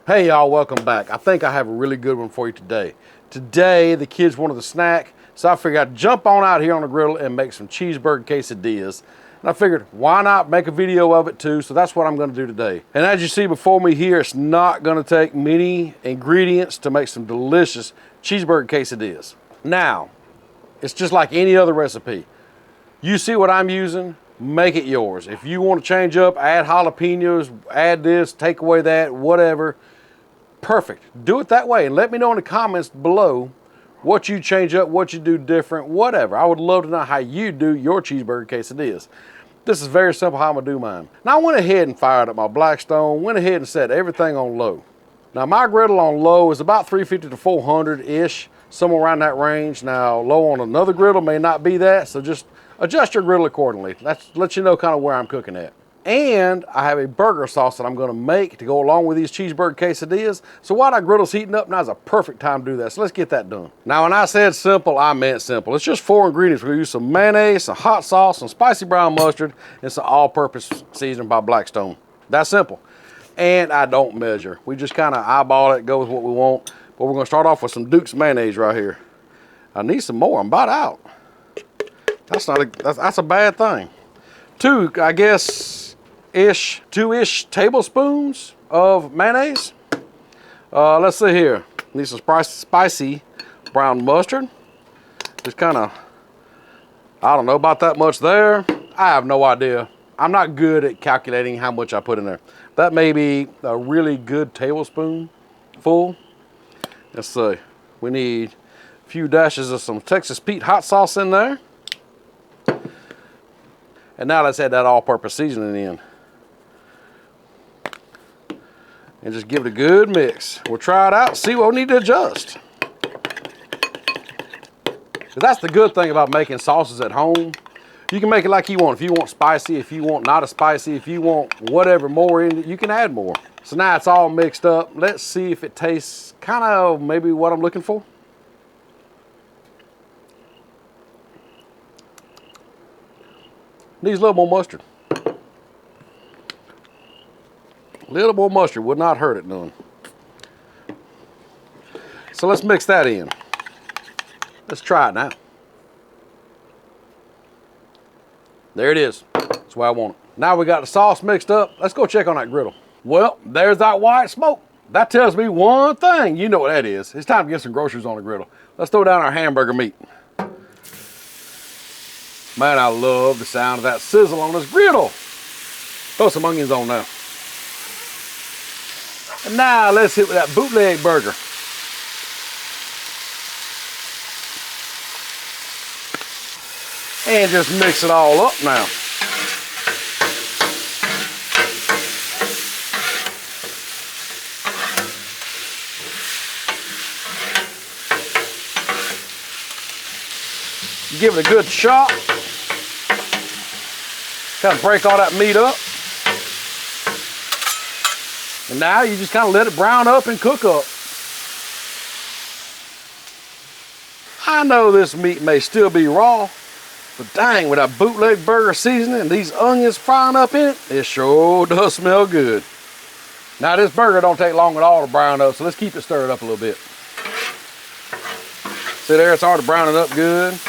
Hey y'all, welcome back. I think I have a really good one for you today. Today, the kids wanted a snack, so I figured I'd jump on out here on the griddle and make some cheeseburger quesadillas. And I figured, why not make a video of it too? So that's what I'm gonna do today. And as you see before me here, it's not gonna take many ingredients to make some delicious cheeseburger quesadillas. Now, it's just like any other recipe. You see what I'm using, make it yours. If you want to change up, add jalapenos, add this, take away that, whatever, perfect. Do it that way and let me know in the comments below what you change up, what you do different, whatever. I would love to know how you do your cheeseburger quesadillas. This is very simple how I'm gonna do mine. Now I went ahead and fired up my Blackstone, went ahead and set everything on low. Now my griddle on low is about 350 to 400-ish, somewhere around that range. Now low on another griddle may not be that, so just adjust your griddle accordingly. That's let you know kind of where I'm cooking at. And I have a burger sauce that I'm gonna make to go along with these cheeseburger quesadillas. So while that griddle's heating up, now's a perfect time to do that. So let's get that done. Now when I said simple, I meant simple. It's just 4 ingredients. We're gonna use some mayonnaise, some hot sauce, some spicy brown mustard, and some all-purpose seasoning by Blackstone. That's simple. And I don't measure. We just kind of eyeball it, go with what we want. But we're gonna start off with some Duke's mayonnaise right here. I need some more, I'm about out. That's a bad thing. 2, I guess, two-ish tablespoons of mayonnaise. Let's see here. Need some spicy brown mustard. Just kind of, I don't know about that much there. I have no idea. I'm not good at calculating how much I put in there. That may be a really good tablespoon full. Let's see. We need a few dashes of some Texas Pete hot sauce in there. And now let's add that all-purpose seasoning in. And just give it a good mix. We'll try it out, see what we need to adjust. That's the good thing about making sauces at home. You can make it like you want. If you want spicy, if you want not as spicy, if you want whatever more in it, you can add more. So now it's all mixed up. Let's see if it tastes kind of maybe what I'm looking for. Needs a little more mustard. A little more mustard would not hurt it none. So let's mix that in. Let's try it now. There it is. That's the way I want it. Now we got the sauce mixed up. Let's go check on that griddle. Well, there's that white smoke. That tells me one thing. You know what that is. It's time to get some groceries on the griddle. Let's throw down our hamburger meat. Man, I love the sound of that sizzle on this griddle. Throw some onions on now. And now let's hit with that bootleg burger. And just mix it all up now. Give it a good shot. Kind of break all that meat up. And now you just kind of let it brown up and cook up. I know this meat may still be raw, but dang, with that bootleg burger seasoning and these onions frying up in it, it sure does smell good. Now this burger don't take long at all to brown up, so let's keep it stirred up a little bit. See there, it's already browning up good.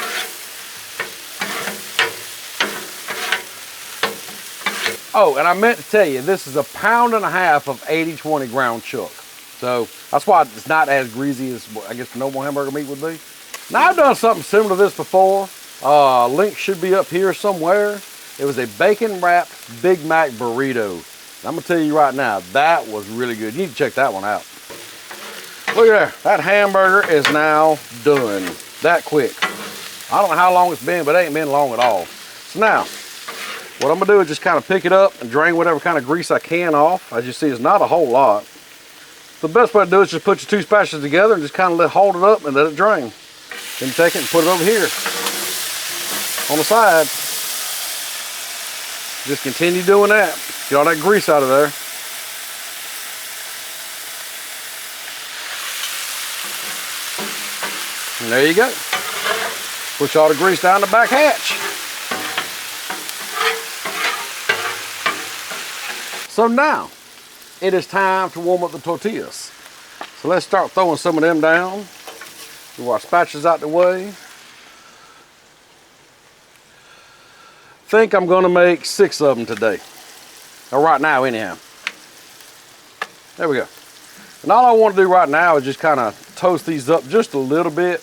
Oh, and I meant to tell you, this is 1.5 pounds of 80/20 ground chuck. So that's why it's not as greasy as I guess the normal hamburger meat would be. Now I've done something similar to this before. Link should be up here somewhere. It was a bacon wrapped Big Mac burrito. And I'm gonna tell you right now, that was really good. You need to check that one out. Look at there, that hamburger is now done. That quick. I don't know how long it's been, but it ain't been long at all. So now, what I'm gonna do is just kind of pick it up and drain whatever kind of grease I can off. As you see, it's not a whole lot. The best way to do it is just put your 2 spatulas together and just kind of hold it up and let it drain. Then take it and put it over here on the side. Just continue doing that. Get all that grease out of there. And there you go. Push all the grease down the back hatch. So now, it is time to warm up the tortillas. So let's start throwing some of them down. Move our spatulas out the way. Think I'm gonna make 6 of them today. Or right now anyhow. There we go. And all I want to do right now is just kind of toast these up just a little bit.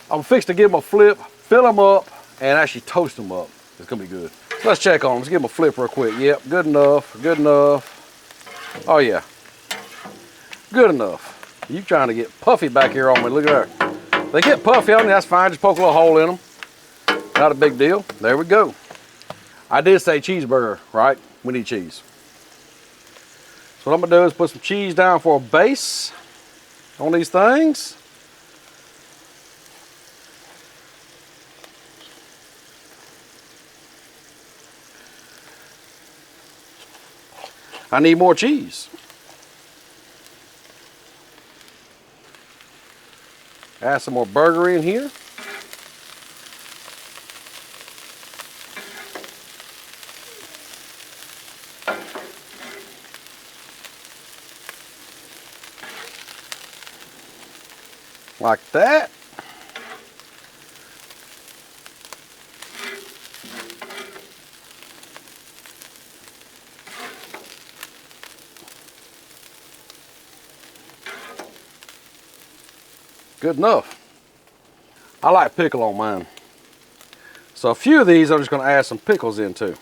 I'm fixed to give them a flip, fill them up, and actually toast them up. It's gonna be good. So let's check on them. Let's give them a flip real quick. Yep, good enough, good enough. Oh yeah, good enough. You trying to get puffy back here on me, look at that. They get puffy on me, that's fine, just poke a little hole in them. Not a big deal, there we go. I did say cheeseburger, right? We need cheese. So what I'm gonna do is put some cheese down for a base on these things. I need more cheese. Add some more burger in here. Like that. Good enough. I like pickle on mine. So a few of these I'm just going to add some pickles into.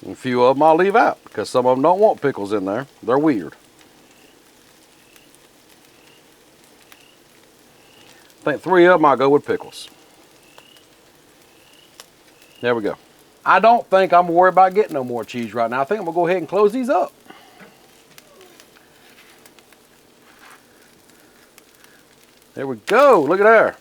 And a few of them I'll leave out because some of them don't want pickles in there. They're weird. I think 3 of them I'll go with pickles. There we go. I don't think I'm worried about getting no more cheese right now. I think I'm going to go ahead and close these up. There we go. Look at there.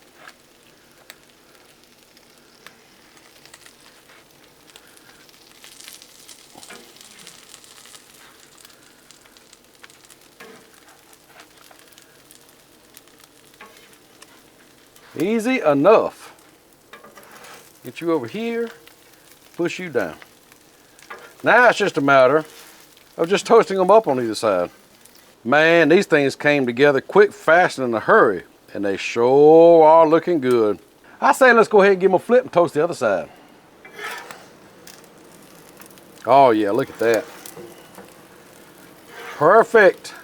Easy enough. Get you over here, push you down. Now it's just a matter of just toasting them up on either side. Man, these things came together quick, fast, and in a hurry, and they sure are looking good. I say let's go ahead and give them a flip and toast the other side. Oh yeah, look at that. Perfect.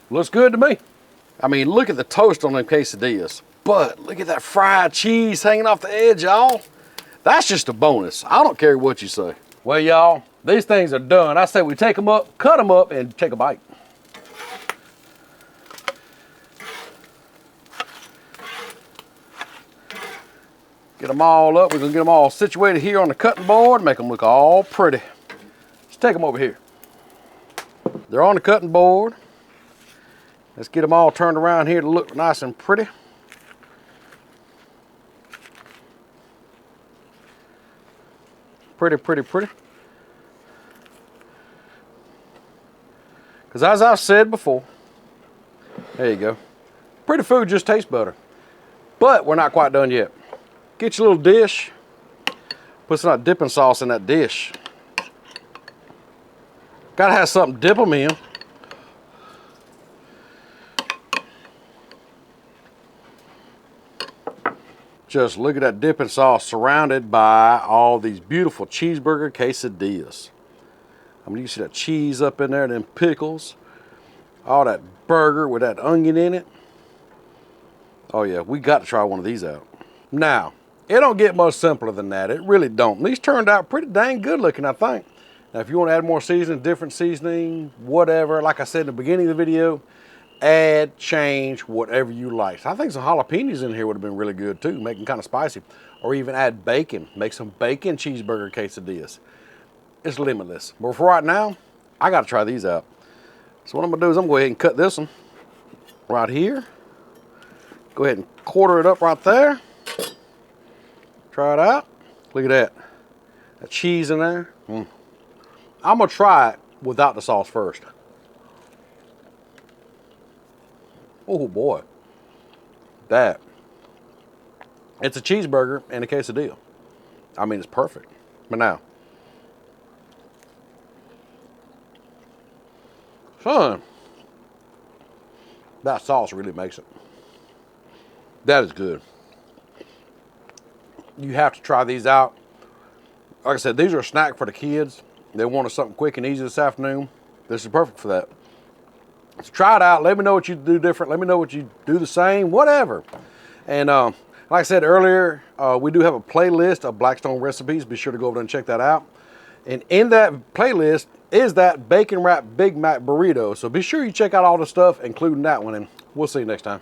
Looks good to me. I mean, look at the toast on them quesadillas. But look at that fried cheese hanging off the edge, y'all. That's just a bonus. I don't care what you say. Well, y'all, these things are done. I say we take them up, cut them up, and take a bite. Get them all up. We're gonna get them all situated here on the cutting board, make them look all pretty. Let's take them over here. They're on the cutting board. Let's get them all turned around here to look nice and pretty. Pretty, pretty, pretty. Because as I've said before, there you go. Pretty food just tastes better. But we're not quite done yet. Get your little dish. Put some dipping sauce in that dish. Gotta have something to dip them in. Just look at that dipping sauce surrounded by all these beautiful cheeseburger quesadillas. I mean, you see that cheese up in there, them pickles, all that burger with that onion in it. Oh yeah, we got to try one of these out. Now, it don't get much simpler than that. It really don't. These turned out pretty dang good looking, I think. Now, if you want to add more seasoning, different seasoning, whatever, like I said in the beginning of the video, add, change, whatever you like. I think some jalapenos in here would have been really good too, make them kind of spicy. Or even add bacon, make some bacon cheeseburger quesadillas. It's limitless. But for right now, I got to try these out. So what I'm going to do is I'm going to go ahead and cut this one right here. Go ahead and quarter it up right there. Try it out. Look at that. That cheese in there. I'm going to try it without the sauce first. Oh boy, that It's a cheeseburger and a quesadilla. I mean, it's perfect. But now, son, that sauce really makes it. That is good. You have to try these out. Like I said, these are a snack for the kids. They wanted something quick and easy this afternoon. This is perfect for that. So try it out. Let me know what you do different. Let me know what you do the same, whatever. And like I said earlier, we do have a playlist of Blackstone recipes. Be sure to go over there and check that out. And in that playlist is that bacon wrapped Big Mac burrito. So be sure you check out all the stuff, including that one. And we'll see you next time.